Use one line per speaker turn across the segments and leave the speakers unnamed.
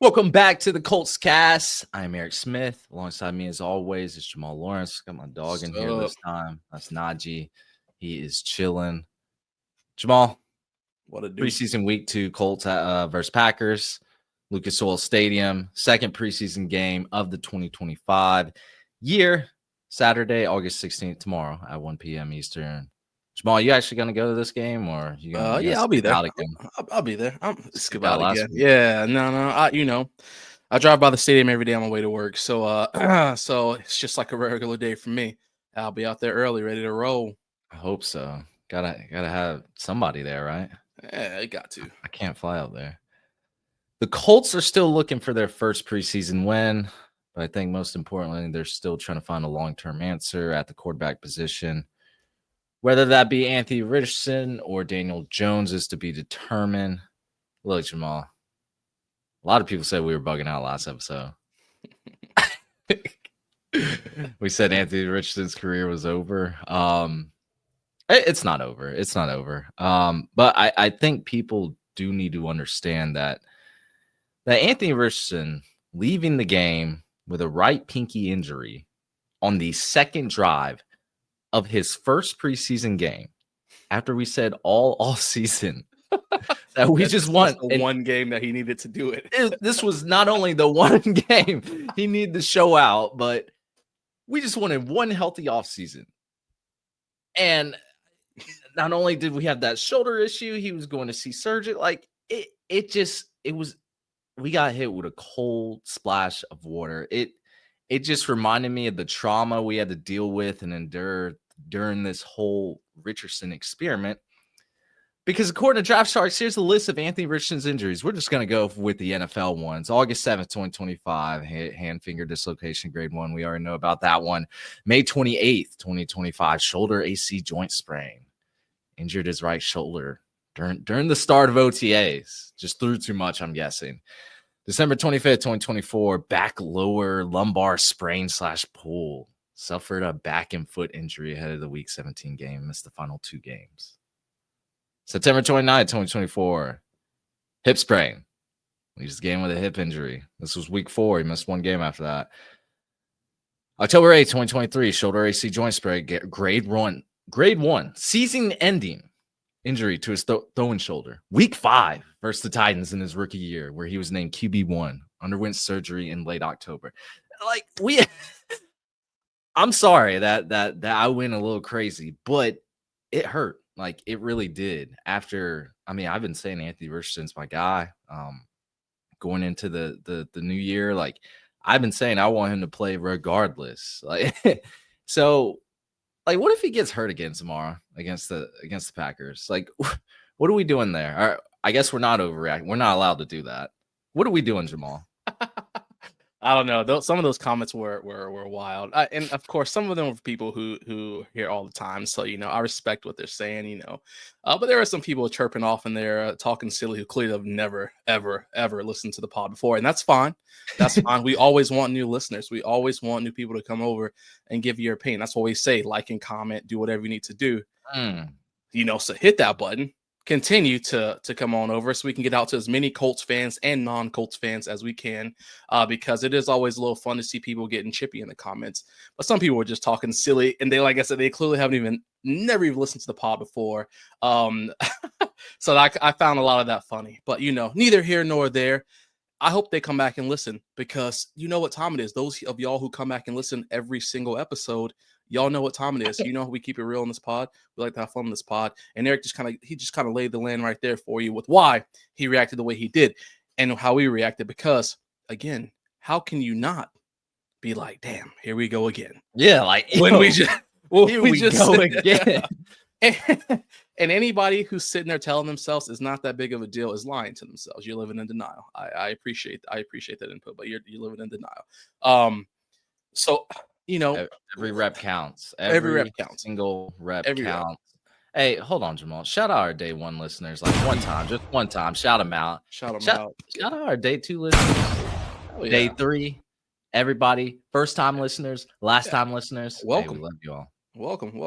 Welcome back to the Colts cast. I'm Eric Smith. Alongside me, as always, is Jamal Lawrence. Got my dog in here this time. That's Najee. He is chilling. Jamal,
What a do.
preseason week 2 Colts versus Packers, Lucas Oil Stadium, second preseason game of the 2025 year. Saturday, August 16th, tomorrow at 1 p.m. Eastern. Jamal, you actually going to go to this game, or you gonna
I'll be there.
again?
I'll be there. I'm
Skip out last week.
Yeah, no. I drive by the stadium every day on my way to work, so so it's just like a regular day for me. I'll be out there early, ready to roll.
I hope so. Gotta have somebody there, right?
Yeah, I got to.
I can't fly out there. The Colts are still looking for their first preseason win, but I think most importantly, they're still trying to find a long-term answer at the quarterback position. Whether that be Anthony Richardson or Daniel Jones is to be determined. Look, Jamal, a lot of people said we were bugging out last episode. We said Anthony Richardson's career was over. It's not over. It's not over. But I think people do need to understand that Anthony Richardson leaving the game with a right pinky injury on the second drive of his first preseason game, after we said all season that we just want
one game that he needed to do it.
This was not only the one game he needed to show out, but we just wanted one healthy offseason. And not only did we have that shoulder issue, he was going to see surgery. Like we got hit with a cold splash of water. It just reminded me of the trauma we had to deal with and endure during this whole Richardson experiment. Because according to Draft Sharks, here's the list of Anthony Richardson's injuries. We're just going to go with the NFL ones. August 7th, 2025, hand finger dislocation, grade 1. We already know about that one. May 28th, 2025, shoulder AC joint sprain. Injured his right shoulder during the start of OTAs. Just threw too much, I'm guessing. December 25th, 2024, back lower lumbar sprain / pull. Suffered a back and foot injury ahead of the Week 17 game. Missed the final 2 games. September 29th, 2024, hip sprain. He just game with a hip injury. This was Week 4. He missed 1 game after that. October 8th, 2023, shoulder AC joint sprain, grade 1, season-ending injury to his throwing shoulder. Week 5 versus the Titans in his rookie year, where he was named QB1, underwent surgery in late October. Like I'm sorry that I went a little crazy, but it hurt. Like it really did. I've been saying Anthony Richardson's my guy. Going into the new year, like I've been saying I want him to play regardless. Like so. Like, what if he gets hurt again tomorrow against the Packers? Like, what are we doing there? I guess we're not overreacting. We're not allowed to do that. What are we doing, Jamal?
I don't know. Some of those comments were wild, and of course, some of them were people who hear all the time. So I respect what they're saying. But there are some people chirping off in there, talking silly, who clearly have never, ever, ever listened to the pod before, and that's fine. That's fine. We always want new listeners. We always want new people to come over and give your opinion. That's what we say: like and comment, do whatever you need to do. So hit that button. Continue to come on over so we can get out to as many Colts fans and non-Colts fans as we can, because it is always a little fun to see people getting chippy in the comments. But some people are just talking silly, and they, like I said, they clearly never even listened to the pod before. So I found a lot of that funny. But neither here nor there. I hope they come back and listen, because you know what time it is. Those of y'all who come back and listen every single episode, y'all know what time it is. We keep it real in this pod. We like to have fun in this pod. And Eric just kind of laid the land right there for you with why he reacted the way he did and how we reacted. Because again, how can you not be like, damn, here we go again?
Yeah, like
when we just
go again.
And anybody who's sitting there telling themselves it's not that big of a deal is lying to themselves. You're living in denial. I appreciate that input, but you're living in denial. So
every rep counts.
Every rep counts.
Single rep counts. Hey, hold on, Jamal. Shout out our day 1 listeners. Like just one time. Shout them out.
Shout out
our day 2 listeners. Yeah. Day 3. Everybody. First time listeners. Last time listeners.
Welcome.
Hey, we love you all.
Welcome.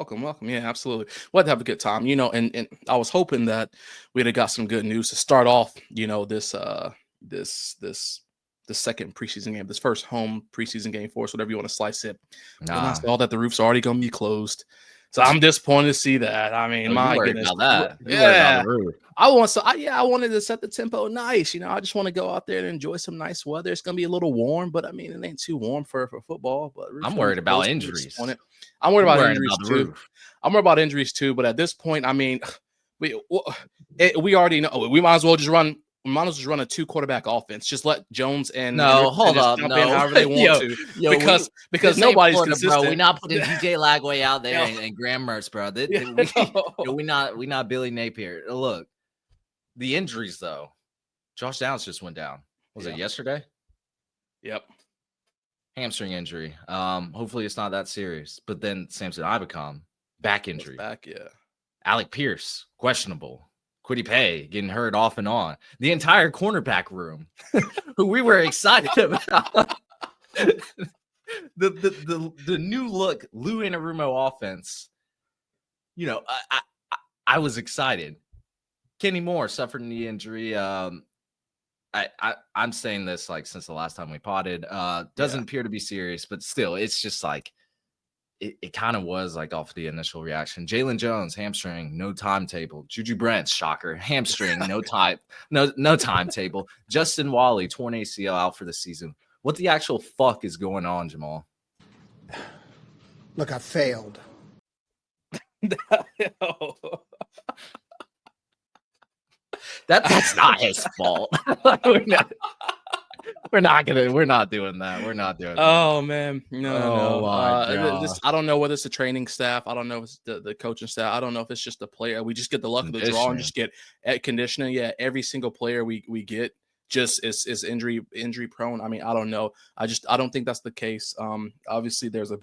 Yeah, absolutely. We'll have to have a good time, and I was hoping that we'd have got some good news to start off, this the second preseason game, this first home preseason game for us, whatever you want to slice it.
Nah.
And I saw that the roof's already going to be closed. So I'm disappointed to see that. I mean, my goodness.
About that.
Yeah.
Worried about the roof.
I wanted to set the tempo nice. I just want to go out there and enjoy some nice weather. It's going to be a little warm, but I mean, it ain't too warm for football. But
I'm worried about injuries.
I'm worried about injuries too. I'm worried about injuries too. But at this point, I mean, we already know we might as well just run. We might as well just run a 2-quarterback offense. Just let Jones and
hold up,
in however they want to. Because nobody's consistent.
Bro, we're not putting DJ Lagway out there and Graham Mertz, bro. We not Billy Napier. Look, the injuries though. Josh Downs just went down. Was it yesterday?
Yep.
Hamstring injury. Hopefully it's not that serious. But then Samson Ibicom, back injury. Alec Pierce, questionable. Kwity Paye getting hurt off and on. The entire cornerback room, who we were excited about. the new look Lou Anarumo offense. I was excited. Kenny Moore suffered a knee injury. I'm saying this like since the last time we potted. Doesn't appear to be serious, but still, it's just like it kind of was like off the initial reaction. Jalen Jones, hamstring, no timetable. Juju Brent, shocker, hamstring, no timetable. Justin Wally, torn ACL, out for the season. What the actual fuck is going on, Jamal?
Look, I failed.
That's not his fault. We're not doing that. We're not doing that.
Oh man, no.
I
don't know whether it's the training staff. I don't know if it's the coaching staff. I don't know if it's just the player. We just get the luck of the draw and just get at conditioning. Yeah, every single player we get just is injury prone. I mean, I don't know. I don't think that's the case. Obviously there's a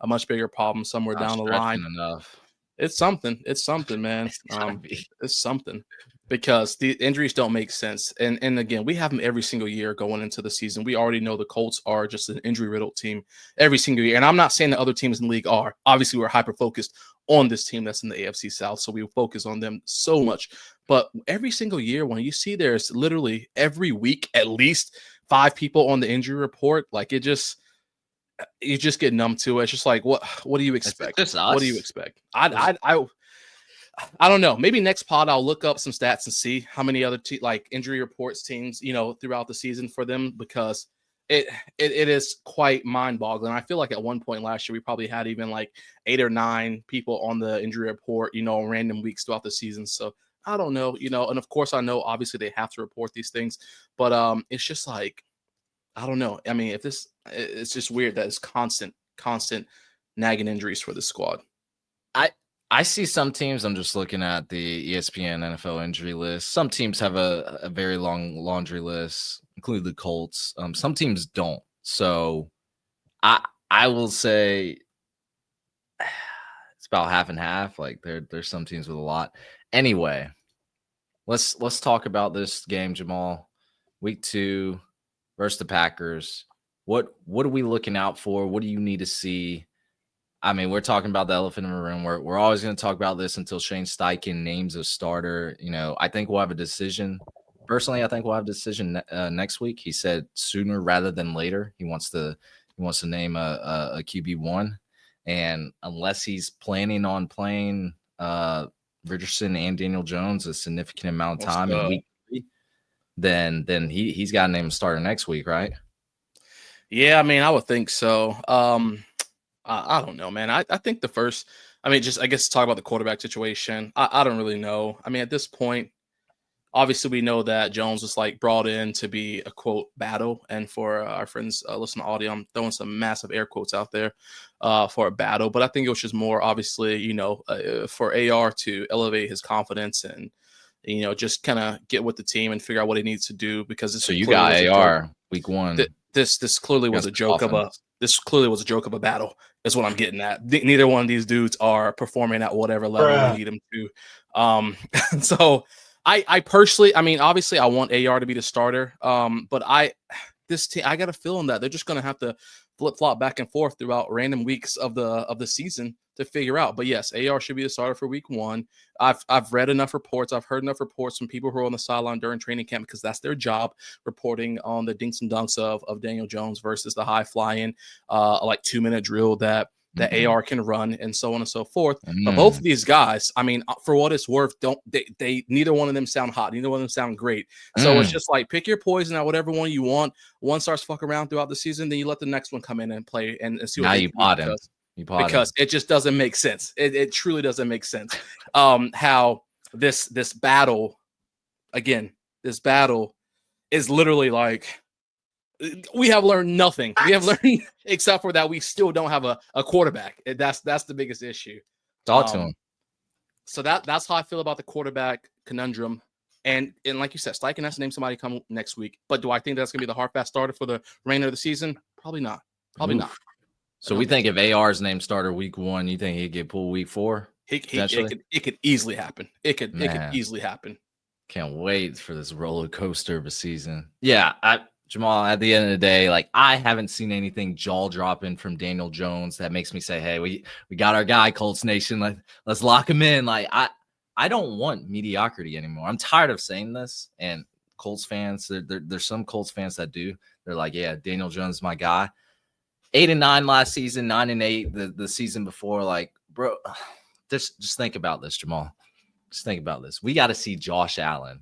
much bigger problem somewhere down the line.
Enough.
It's something, man. It's something. Because the injuries don't make sense. And again, we have them every single year going into the season. We already know the Colts are just an injury-riddled team every single year. And I'm not saying that other teams in the league are. Obviously, we're hyper-focused on this team that's in the AFC South, so we focus on them so much. But every single year, when you see there's literally every week at least 5 people on the injury report, like you just get numb to it. It's just like, what do you expect? What do you expect? I don't know. Maybe next pod I'll look up some stats and see how many other injury reports teams, throughout the season for them, because it is quite mind-boggling. I feel like at one point last year we probably had even like 8 or 9 people on the injury report, random weeks throughout the season. So I don't know, and of course I know obviously they have to report these things, but it's just like, I don't know. I mean, it's just weird that it's constant nagging injuries for this squad.
I see some teams. I'm just looking at the ESPN NFL injury list. Some teams have a very long laundry list, including the Colts. Some teams don't. So I will say it's about half and half. Like there's some teams with a lot. Anyway, let's talk about this game, Jamal. Week 2 versus the Packers. What are we looking out for? What do you need to see? I mean, we're talking about the elephant in the room. We're always going to talk about this until Shane Steichen names a starter. I think we'll have a decision. Personally, I think we'll have a decision next week. He said sooner rather than later. He wants to name a QB1, and unless he's planning on playing Richardson and Daniel Jones a significant amount of time in week 3, then he's got to name a starter next week, right?
Yeah, I mean, I would think so. I don't know, man. I think the first, I guess talk about the quarterback situation. I don't really know. I mean, at this point, obviously we know that Jones was brought in to be a quote battle. And for our friends listening to audio, I'm throwing some massive air quotes out there for a battle. But I think it was just more obviously, for AR to elevate his confidence and, just kind of get with the team and figure out what he needs to do, because
so you got AR week 1.
This clearly was a joke this clearly was a joke of a battle, is what I'm getting at. Neither one of these dudes are performing at whatever level we need them to. So I personally, obviously I want AR to be the starter. But this team, I got a feeling that they're just going to have to flip-flop back and forth throughout random weeks of the season to figure out. But yes, AR should be the starter for week 1. I've read enough reports. I've heard enough reports from people who are on the sideline during training camp, because that's their job, reporting on the dinks and dunks of Daniel Jones versus the high flying, like 2-minute drill that AR can run, and so on and so forth. But both of these guys, I mean, for what it's worth, they neither one of them sound hot. Neither one of them sound great. So it's just like, pick your poison at whatever one you want. One starts fuck around throughout the season, then you let the next one come in and play and see what
now
they
you
can
pot
do,
him.
because it just doesn't make sense. It truly doesn't make sense. How this battle, again, this battle is literally like, we have learned nothing. We have learned except for that we still don't have a quarterback. That's the biggest issue.
Talk to him.
So that's how I feel about the quarterback conundrum. And like you said, Steichen has to name somebody come next week. But do I think that's going to be the hard fast starter for the remainder of the season? Probably not. Probably not.
So we think if AR's named starter week 1, you think he'd get pulled week 4?
It could easily happen. It could easily happen.
Can't wait for this roller coaster of a season. Yeah, Jamal, at the end of the day, like, I haven't seen anything jaw-dropping from Daniel Jones that makes me say, hey, we got our guy, Colts Nation. Let's lock him in. Like, I don't want mediocrity anymore. I'm tired of saying this. And Colts fans, there's some Colts fans that do. They're like, yeah, Daniel Jones is my guy. 8-9 last season, 9-8 the season before. Like, bro, just think about this, Jamal. Just think about this. We got to see Josh Allen,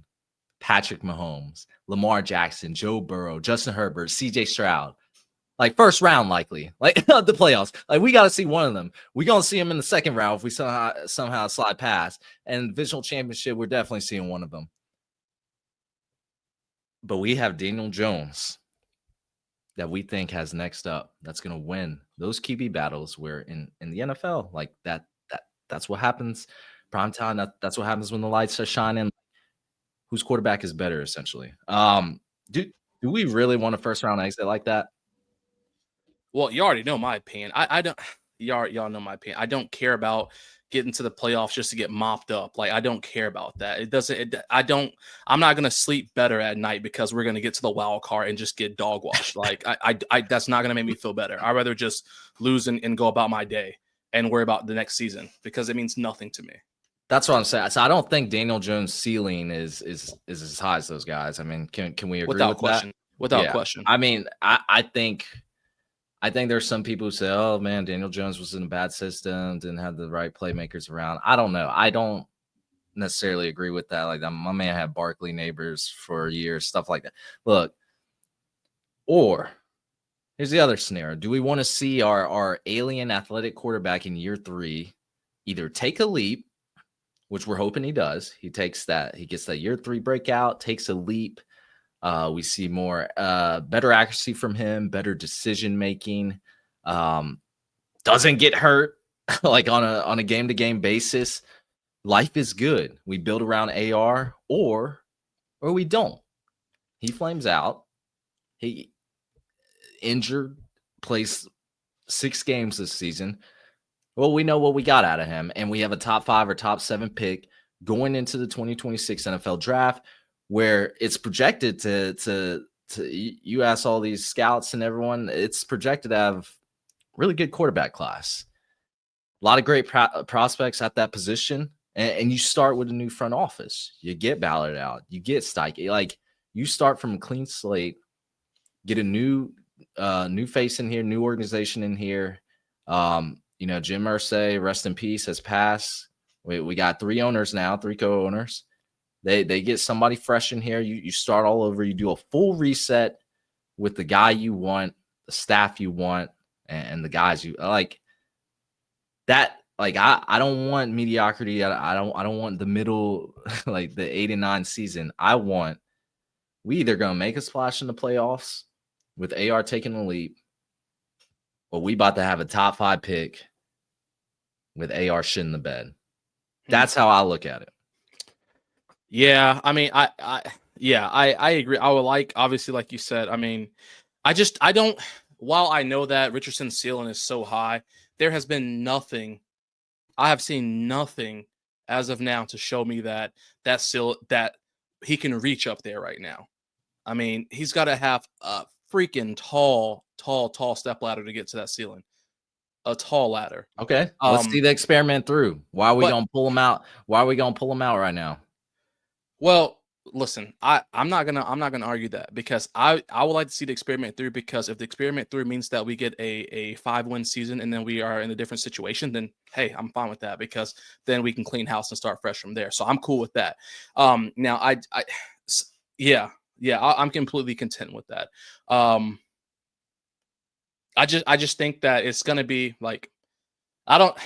Patrick Mahomes, Lamar Jackson, Joe Burrow, Justin Herbert, CJ Stroud, like first round likely, like the playoffs. Like, we got to see one of them. We're going to see them in the second round if we somehow slide past. And divisional championship, we're definitely seeing one of them. But we have Daniel Jones that we think has next up, that's going to win those QB battles, where in the NFL, like that's what happens. Prime time, that's what happens when the lights are shining. Whose quarterback is better, essentially. Do we really want a first round exit like that?
Well, you already know my opinion. I don't. Y'all know my opinion. I don't care about getting to the playoffs just to get mopped up. Like, I don't care about that. It doesn't. I don't. I'm not gonna sleep better at night because we're gonna get to the wild card and just get dog washed. Like, I that's not gonna make me feel better. I'd rather just lose and go about my day and worry about the next season, because it means nothing to me.
That's what I'm saying. So I don't think Daniel Jones' ceiling is as high as those guys. I mean, can we agree
Without
with
question.
that?
Without question.
I mean, I think there's some people who say, oh man, Daniel Jones was in a bad system, didn't have the right playmakers around. I don't know. I don't necessarily agree with that. Like, my man had Barkley neighbors for years, stuff like that. Look, or here's the other scenario. Do we want to see our alien athletic quarterback in year 3 either take a leap, which we're hoping he does. He gets that year 3 breakout, takes a leap. We see more, better accuracy from him, better decision making, doesn't get hurt like on a game-to-game basis. Life is good. We build around AR, or we don't. He flames out. He injured, plays 6 games this season. Well, we know what we got out of him, and we have a top 5 or top 7 pick going into the 2026 NFL draft, where it's projected to you ask all these scouts and everyone, it's projected to have really good quarterback class. A lot of great prospects at that position, and you start with a new front office. You get Ballard out, you get Steichen. Like, you start from a clean slate, get a new face in here, new organization in here. Jim Irsay, rest in peace, has passed. We got 3 owners now, 3 co-owners. They get somebody fresh in here. You start all over. You do a full reset with the guy you want, the staff you want, and the guys you like. That, like, I don't want mediocrity. I don't want the middle, like the 8-9 season. We either gonna make a splash in the playoffs with AR taking the leap, or we about to have a top 5 pick with AR shit in the bed. That's how I look at it.
Yeah, I mean, I agree. I would like, obviously, like you said, I mean, I don't, while I know that Richardson's ceiling is so high, there has been nothing, I have seen nothing as of now to show me that he can reach up there right now. I mean, he's got to have a freaking tall step ladder to get to that ceiling. A tall ladder.
Okay, let's see the experiment through. Why are we
but-
gonna pull him out? Why are we gonna pull him out right now?
Well, listen, I'm not gonna argue that, because I would like to see the experiment through, because if the experiment through means that we get a 5-win season and then we are in a different situation, then hey, I'm fine with that, because then we can clean house and start fresh from there. So I'm cool with that. Now I'm completely content with that. I just think that it's gonna be like,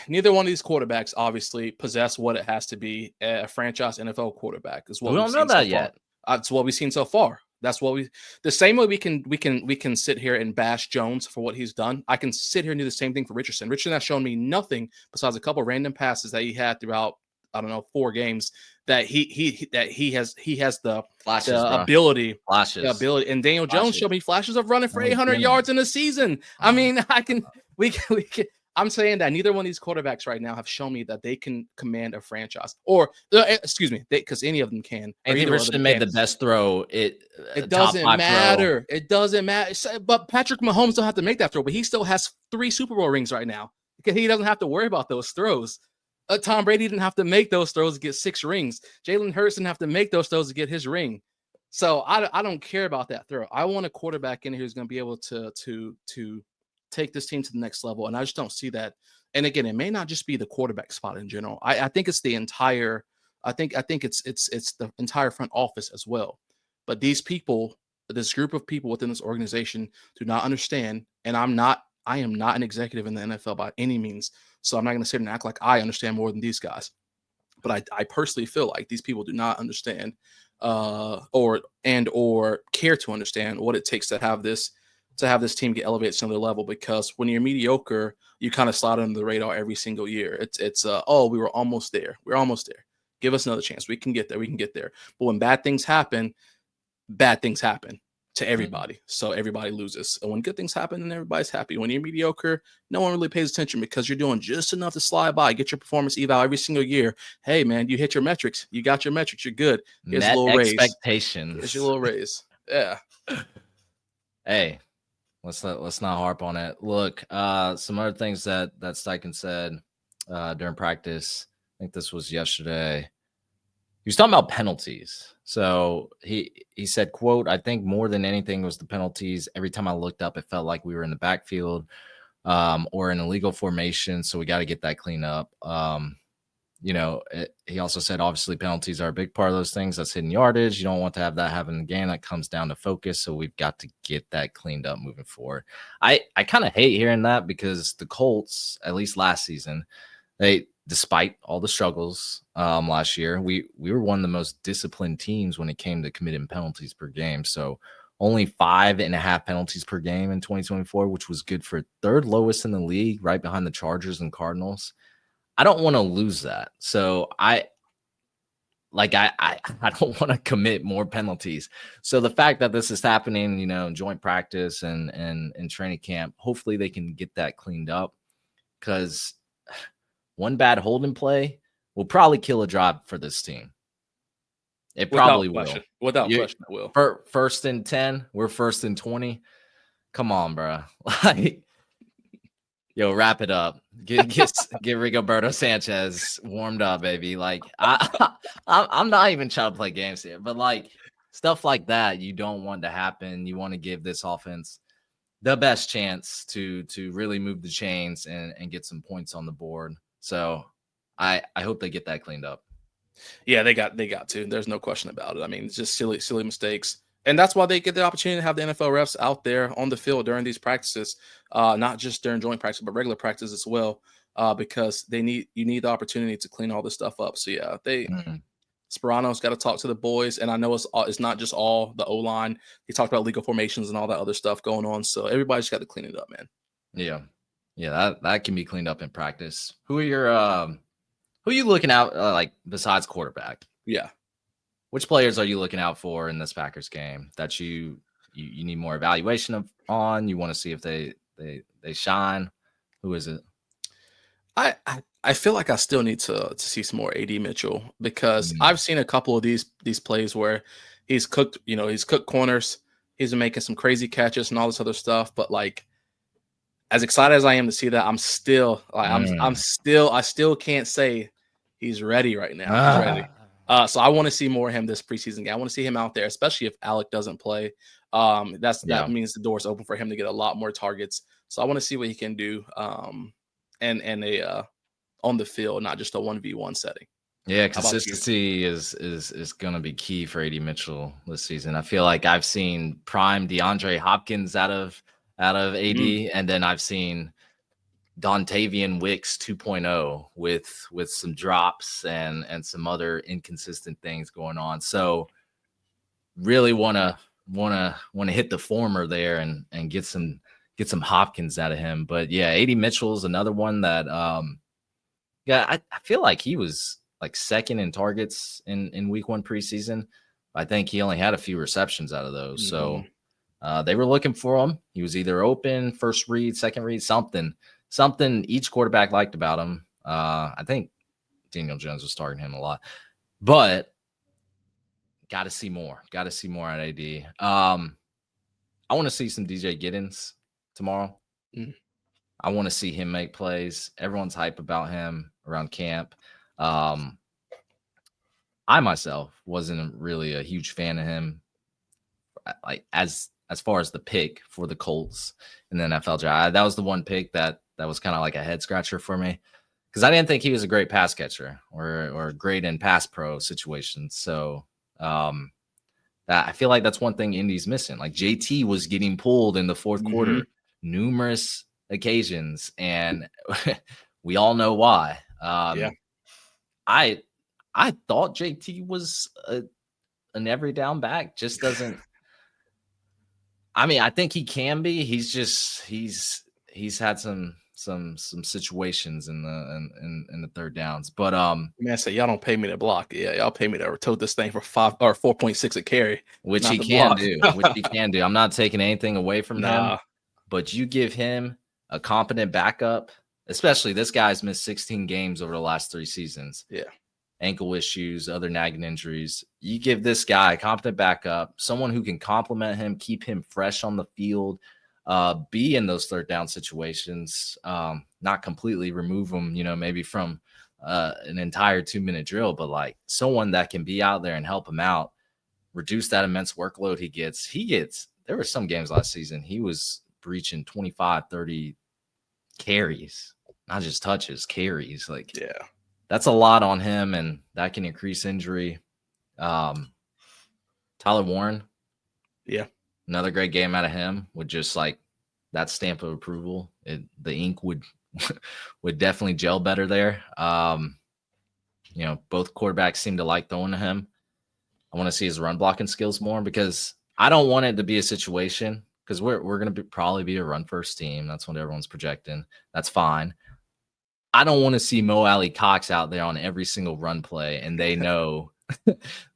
neither one of these quarterbacks obviously possess what it has to be a franchise NFL quarterback, is what
We
we've
don't know
seen so
that
far.
yet.
That's what we've seen so far. That's what the same way we can sit here and bash Jones for what he's done. I can sit here and do the same thing for Richardson. Richardson has shown me nothing besides a couple random passes that he had throughout, I don't know, 4 games, that he has the
Flashes, bro.
ability.
Flashes.
The ability. And Daniel Jones
Flashes.
showed me flashes of running for
No, he
800
didn't.
yards in a season. I
Oh.
mean, we can. I'm saying that neither one of these quarterbacks right now have shown me that they can command a franchise, or excuse me, because any of them can.
Anthony Richardson made the best throw.
It
top
doesn't
5
matter.
throw.
It doesn't matter. But Patrick Mahomes don't have to make that throw, but he still has 3 Super Bowl rings right now. He doesn't have to worry about those throws. Tom Brady didn't have to make those throws to get 6 rings. Jalen Hurts didn't have to make those throws to get his ring. So I don't care about that throw. I want a quarterback in here who's going to be able to take this team to the next level, and I just don't see that. And again, it may not just be the quarterback spot in general. I think it's the entire. I think it's the entire front office as well. But these people, this group of people within this organization, do not understand. And I am not an executive in the NFL by any means, so I'm not going to sit and act like I understand more than these guys. But I personally feel like these people do not understand, or care to understand what it takes to have this team get elevated to another level. Because when you're mediocre, you kind of slide under the radar every single year. It's oh, we were almost there. We're almost there. Give us another chance. We can get there. We can get there. But when bad things happen to everybody. So everybody loses. And when good things happen, then everybody's happy. When you're mediocre, no one really pays attention, because you're doing just enough to slide by, get your performance eval every single year. Hey man, you hit your metrics. You got your metrics. You're good. Here's
Net
a little
expectations.
raise. Here's your little raise. Yeah.
Hey, let's not harp on it. Look, some other things that Steichen said during practice. I think this was yesterday. He was talking about penalties. So he said, quote, "I think more than anything was the penalties. Every time I looked up, it felt like we were in the backfield or in illegal formation. So we got to get that clean up." He also said, obviously, penalties are a big part of those things. That's hidden yardage. You don't want to have that happen again. That comes down to focus. So we've got to get that cleaned up moving forward. I kind of hate hearing that, because the Colts, at least last season, despite all the struggles last year, we were one of the most disciplined teams when it came to committing penalties per game. So only 5.5 penalties per game in 2024, which was good for 3rd lowest in the league, right behind the Chargers and Cardinals. I don't want to lose that. So I don't want to commit more penalties. So the fact that this is happening, in joint practice and in training camp, hopefully they can get that cleaned up, because one bad holding play will probably kill a drive for this team. It probably will.
Without question, it will.
First and 10, we're first and 20. Come on, bro. Yo, wrap it up. Get Rigoberto Sanchez warmed up, baby. I'm not even trying to play games here, but stuff like that, you don't want to happen. You want to give this offense the best chance to really move the chains and get some points on the board. So I hope they get that cleaned up.
Yeah, they got to. There's no question about it. I mean, it's just silly mistakes. And that's why they get the opportunity to have the NFL refs out there on the field during these practices, not just during joint practice, but regular practice as well, because you need the opportunity to clean all this stuff up. So yeah, Sperano's got to talk to the boys, and I know it's not just all the O-line. He talked about legal formations and all that other stuff going on. So everybody's got to clean it up, man.
Yeah, that can be cleaned up in practice. Who are you looking out besides quarterback?
Yeah.
Which players are you looking out for in this Packers game that you need more evaluation on? You want to see if they shine? Who is it?
I feel like I still need to see some more AD Mitchell, because I've seen a couple of these plays where he's cooked corners. He's been making some crazy catches and all this other stuff. But like, as excited as I am to see that, I'm still like, I still can't say he's ready right now. He's ready. So I want to see more of him this preseason game. I want to see him out there, especially if Alec doesn't play. That means the door's open for him to get a lot more targets. So I want to see what he can do. And on the field, not just a 1v1 setting.
Yeah, consistency is going to be key for AD Mitchell this season. I feel like I've seen prime DeAndre Hopkins out of AD, and then I've seen Dontavian Wicks 2.0 with some drops and some other inconsistent things going on. So really want to hit the former there and get some Hopkins out of him. But yeah, AD Mitchell's another one that I feel like he was like second in targets in week 1 preseason. I think he only had a few receptions out of those. So they were looking for him. He was either open, first read, second read, something each quarterback liked about him. I think Daniel Jones was targeting him a lot, but got to see more at AD. I want to see some DJ Giddens tomorrow. I want to see him make plays. Everyone's hype about him around camp. I myself wasn't really a huge fan of him, like as far as the pick for the Colts in the NFL draft. That was the one pick that was kind of like a head scratcher for me, because I didn't think he was a great pass catcher or great in pass pro situations. So that I feel like that's one thing Indy's missing. Like JT was getting pulled in the fourth quarter numerous occasions, and we all know why. I thought JT was an every down back. Just doesn't. I mean, I think he can be. He's had some situations in the third downs, but
man, say y'all don't pay me to block. Yeah, y'all pay me to tote this thing for 5 or 4.6 a carry,
which he can do. I'm not taking anything away from him, but you give him a competent backup, especially this guy's missed 16 games over the last 3 seasons.
Yeah.
Ankle issues, other nagging injuries. You give this guy a competent backup, someone who can complement him, keep him fresh on the field, be in those third down situations, not completely remove him, maybe from an entire 2-minute drill, but like someone that can be out there and help him out, reduce that immense workload he gets. There were some games last season he was breaching 25, 30 carries, not just touches, carries. Like,
yeah.
That's a lot on him, and that can increase injury. Tyler Warren.
Yeah.
Another great game out of him with just like that stamp of approval. The ink would definitely gel better there. Both quarterbacks seem to like throwing to him. I want to see his run blocking skills more, because I don't want it to be a situation, because we're going to probably be a run first team. That's what everyone's projecting. That's fine. I don't want to see Mo Alley Cox out there on every single run play, and they know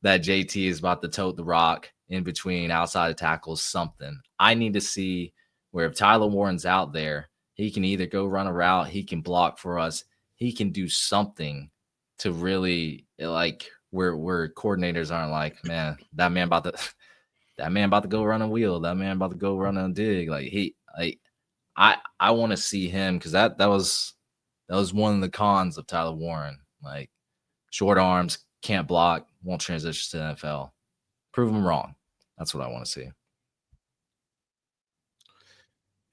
that JT is about to tote the rock in between outside of tackles, something. I need to see where if Tyler Warren's out there, he can either go run a route, he can block for us, he can do something to really, like, where coordinators aren't like, man, that man about to go run a wheel, that man about to go run a dig. I want to see him, because that was one of the cons of Tyler Warren. Like, short arms, can't block, won't transition to the NFL. Prove him wrong. That's what I want to see.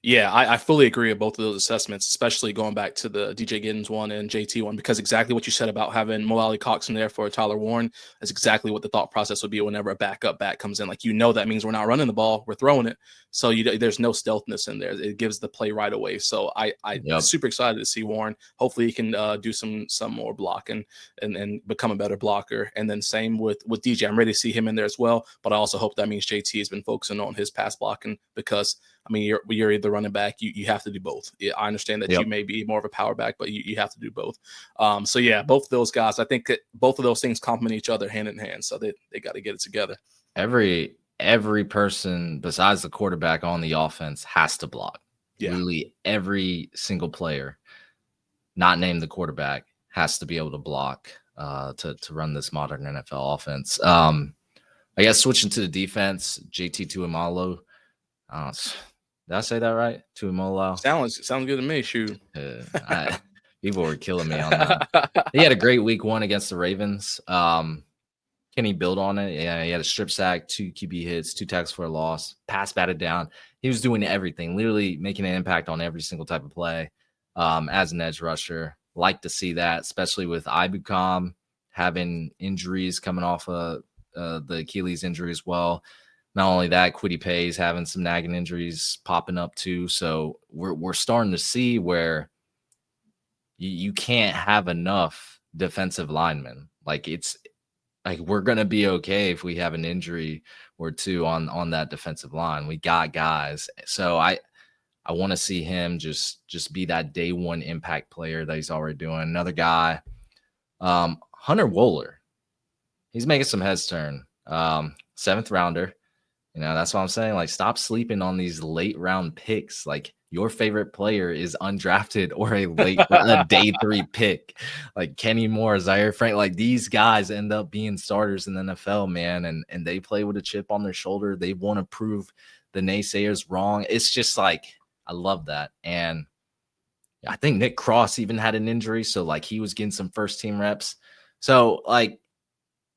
Yeah, I fully agree with both of those assessments, especially going back to the DJ Giddens one and JT one, because exactly what you said about having Mo Alley Cox in there for Tyler Warren is exactly what the thought process would be whenever a backup back comes in. Like, that means we're not running the ball, we're throwing it. So there's no stealthness in there. It gives the play right away. So I'm super excited to see Warren. Hopefully he can do some more blocking and become a better blocker. And then same with DJ. I'm ready to see him in there as well. But I also hope that means JT has been focusing on his pass blocking, because I mean, you're either running back, you have to do both. Yeah, I understand that you may be more of a power back, but you have to do both. So yeah, both of those guys, I think that both of those things complement each other hand in hand. So they got to get it together.
Every person besides the quarterback on the offense has to block.
Yeah.
Really, every single player, not named the quarterback, has to be able to block to run this modern NFL offense. I guess switching to the defense, JT Tuimoloau. Did I say that right? Tuimoloau.
Sounds good to me. Shoot.
People were killing me on that. He had a great week 1 against the Ravens. Can he build on it? Yeah, he had a strip sack, 2 QB hits, 2 tackles for a loss, pass batted down. He was doing everything, literally making an impact on every single type of play as an edge rusher. Like to see that, especially with Ibukam having injuries coming off of the Achilles injury as well. Not only that, Kwity Paye's having some nagging injuries popping up too. So we're starting to see where you can't have enough defensive linemen. Like we're gonna be okay if we have an injury or 2 on that defensive line. We got guys. So I want to see him just be that day 1 impact player that he's already doing. Another guy, Hunter Wohler. He's making some heads turn. 7th rounder. You know, that's what I'm saying. Like, stop sleeping on these late round picks. Like, your favorite player is undrafted or a day 3 pick. Like Kenny Moore, Zaire Frank, like these guys end up being starters in the NFL, man. And they play with a chip on their shoulder. They want to prove the naysayers wrong. It's just like, I love that. And I think Nick Cross even had an injury. So like he was getting some first team reps. So like,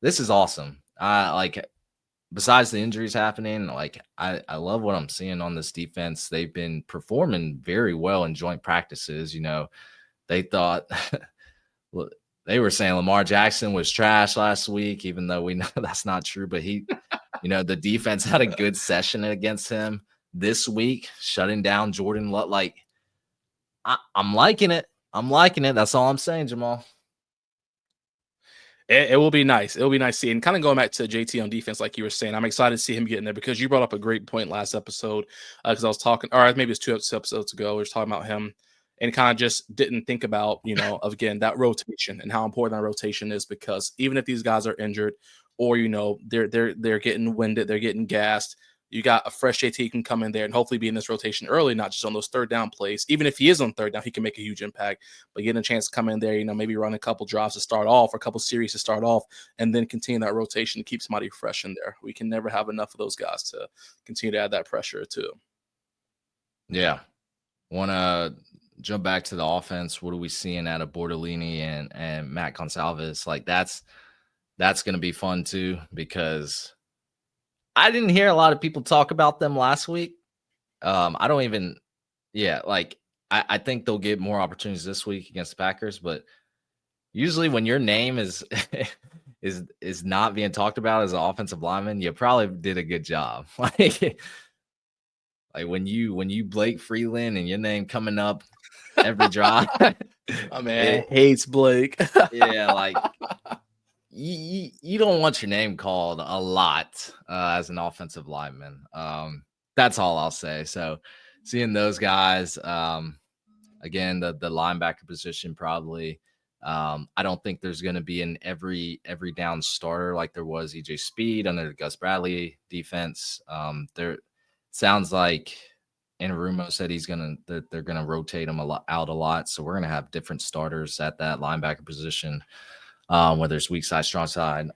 this is awesome. Besides the injuries happening, like I love what I'm seeing on this defense. They've been performing very well in joint practices. You know, they thought they were saying Lamar Jackson was trash last week, even though we know that's not true. But the defense had a good session against him this week, shutting down Jordan Love. Like, I'm liking it. I'm liking it. That's all I'm saying, Jamal.
It will be nice. It'll be nice seeing. Kind of going back to JT on defense, like you were saying, I'm excited to see him getting there because you brought up a great point last episode. Because I was talking, or maybe it's 2 episodes ago, we were talking about him, and kind of just didn't think about, again, that rotation and how important that rotation is. Because even if these guys are injured, or they're getting winded, they're getting gassed, you got a fresh JT can come in there and hopefully be in this rotation early, not just on those 3rd down plays. Even if he is on 3rd down, he can make a huge impact. But getting a chance to come in there, maybe run a couple drives to start off, or a couple series to start off, and then continue that rotation to keep somebody fresh in there. We can never have enough of those guys to continue to add that pressure too.
Yeah. Want to jump back to the offense. What are we seeing out of Bortolini and Matt Gonsalves? Like that's going to be fun too, because I didn't hear a lot of people talk about them last week. I think they'll get more opportunities this week against the Packers, but usually when your name is not being talked about as an offensive lineman, you probably did a good job. Like when you Blake Freeland and your name coming up every drive.
Oh man, hates Blake.
Yeah, like you don't want your name called a lot as an offensive lineman. That's all I'll say. So seeing those guys, again, the linebacker position probably. I don't think there's going to be an every down starter like there was EJ Speed under the Gus Bradley defense. There sounds like Anarumo said they're gonna rotate him out a lot, so we're gonna have different starters at that linebacker position. Whether it's weak side, strong side,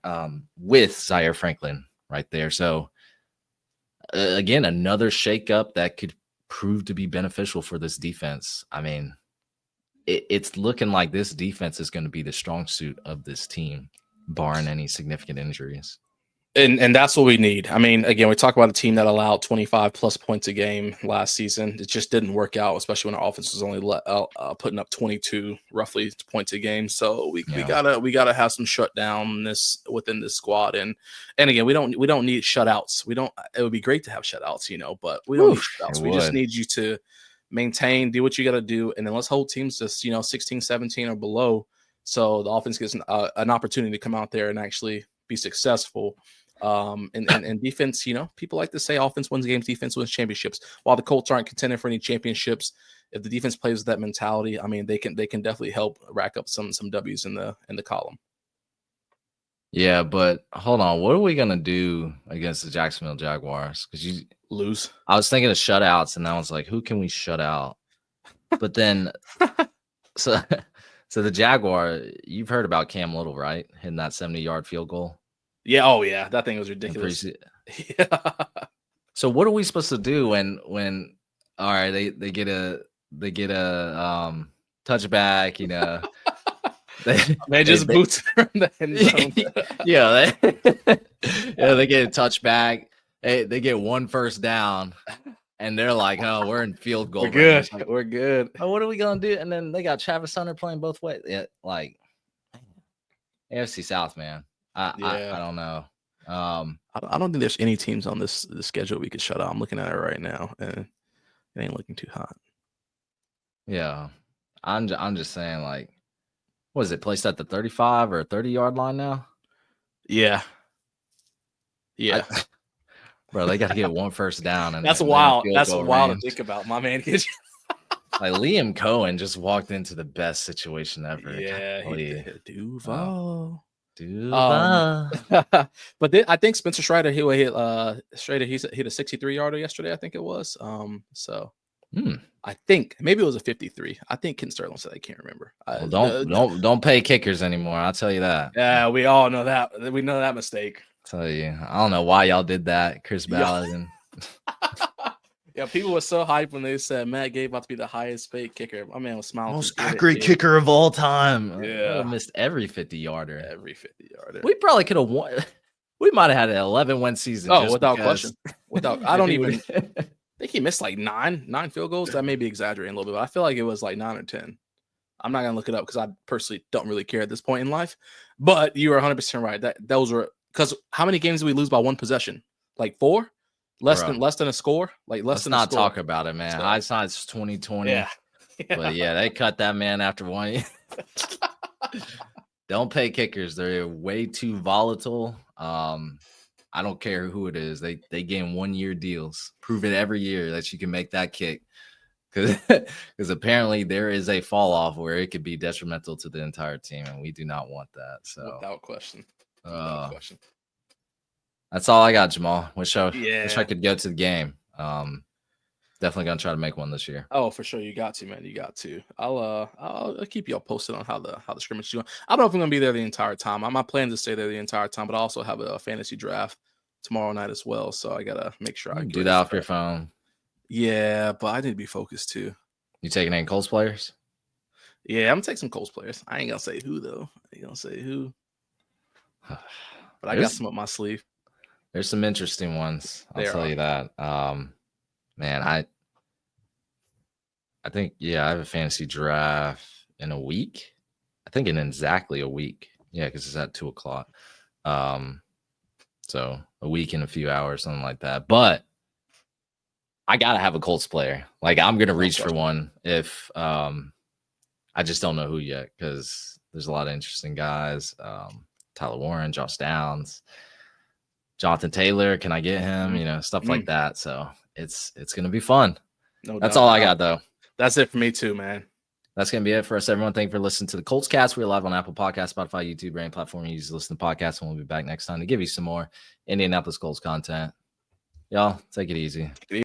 with Zaire Franklin right there. So, again, another shakeup that could prove to be beneficial for this defense. I mean, it's looking like this defense is going to be the strong suit of this team, barring any significant injuries.
And that's what we need. I mean, again, we talk about a team that allowed 25 plus points a game last season. It just didn't work out, especially when our offense was only putting up 22 roughly points a game. So we gotta have some shutdown within this squad. And again, we don't need shutouts. It would be great to have shutouts, but we don't need shutouts. We just need you to maintain, do what you got to do, and then let's hold teams just 16, 17 or below, so the offense gets an opportunity to come out there and actually be successful. And defense, people like to say offense wins games, defense wins championships. While the Colts aren't contending for any championships, if the defense plays with that mentality, I mean, they can definitely help rack up some W's in the column.
Yeah, but hold on, what are we gonna do against the Jacksonville Jaguars? Because you
lose.
I was thinking of shutouts, and I was like, who can we shut out? But then, so the Jaguar, you've heard about Cam Little, right? Hitting that 70-yard field goal.
Yeah. Oh yeah, that thing was ridiculous. Yeah.
So what are we supposed to do when all right, they get a touchback, you know.
Man, just boots from the end zone.
Yeah, they get a touchback. They get one first down, and they're like, "Oh, we're in field goal
We're
range."
good.
Like,
We're good.
oh, what are we gonna do? And then they got Travis Hunter playing both ways. Yeah, like AFC South, man. I don't know.
I don't think there's any teams on this schedule we could shut out. I'm looking at it right now, and it ain't looking too hot.
Yeah, I'm just saying, like, what is it placed at the 35 or 30-yard line now?
Yeah. Yeah.
Bro, they got to get one first down, and
that's wild. That's wild to think about, my man.
Like Liam Cohen just walked into the best situation ever.
Yeah, he did. Duval.
Duval.
But I think Spencer Strider he hit hit a 63-yarder yesterday. I think it was. So I think maybe it was a 53. I think Ken Sterling said I can't remember.
Well, don't pay kickers anymore. I'll tell you that.
Yeah, we all know that. We know that mistake.
I'll tell you, I don't know why y'all did that, Chris Ballard. And
yeah, people were so hyped when they said Matt Gay about to be the highest paid kicker. My man was smiling.
Most accurate kicker of all time.
Yeah,
missed every 50-yarder.
Every 50-yarder.
We probably could have won. We might have had an 11-win season.
Oh, without question. I don't even. I think he missed like nine field goals. That may be exaggerating a little bit, but I feel like it was like 9 or 10. I'm not gonna look it up because I personally don't really care at this point in life. But you are 100% right. Those were because how many games did we lose by one possession? Like 4? Less than a score? Like less
Let's
than
not
a score.
talk about it, man. Hindsight's 2020.
Yeah.
But yeah, they cut that man after one. Don't pay kickers. They're way too volatile. I don't care who it is. They gain 1-year deals. Prove it every year that you can make that kick. Because apparently there is a fall off where it could be detrimental to the entire team, and we do not want that. So
without question.
That's all I got, Jamal. Wish I could go to the game. Definitely gonna try to make one this year.
Oh, for sure. You got to, man. You got to. I'll keep y'all posted on how the scrimmage is going. I don't know if I'm gonna be there the entire time. My plan is to stay there the entire time, but I also have a fantasy draft tomorrow night as well. So I gotta make sure I
do that off your phone.
Yeah, but I need to be focused too.
You taking any Colts players?
Yeah, I'm gonna take some Colts players. I ain't gonna say who though. I ain't gonna say who. But I got some up my sleeve.
There's some interesting ones. I'll tell you that. Man, I think I have a fantasy draft in a week. I think in exactly a week. Yeah, because it's at 2:00. So a week in a few hours, something like that. But I gotta have a Colts player. Like I'm gonna reach for one if I just don't know who yet because there's a lot of interesting guys. Tyler Warren, Josh Downs, Jonathan Taylor. Can I get him? You know, stuff like that. So it's gonna be fun. That's all I got though.
That's it for me too, man.
That's going to be it for us, everyone. Thank you for listening to the Colts Cast. We're live on Apple Podcasts, Spotify, YouTube, any platform you use to listen to podcasts, and we'll be back next time to give you some more Indianapolis Colts content. Y'all, take it easy.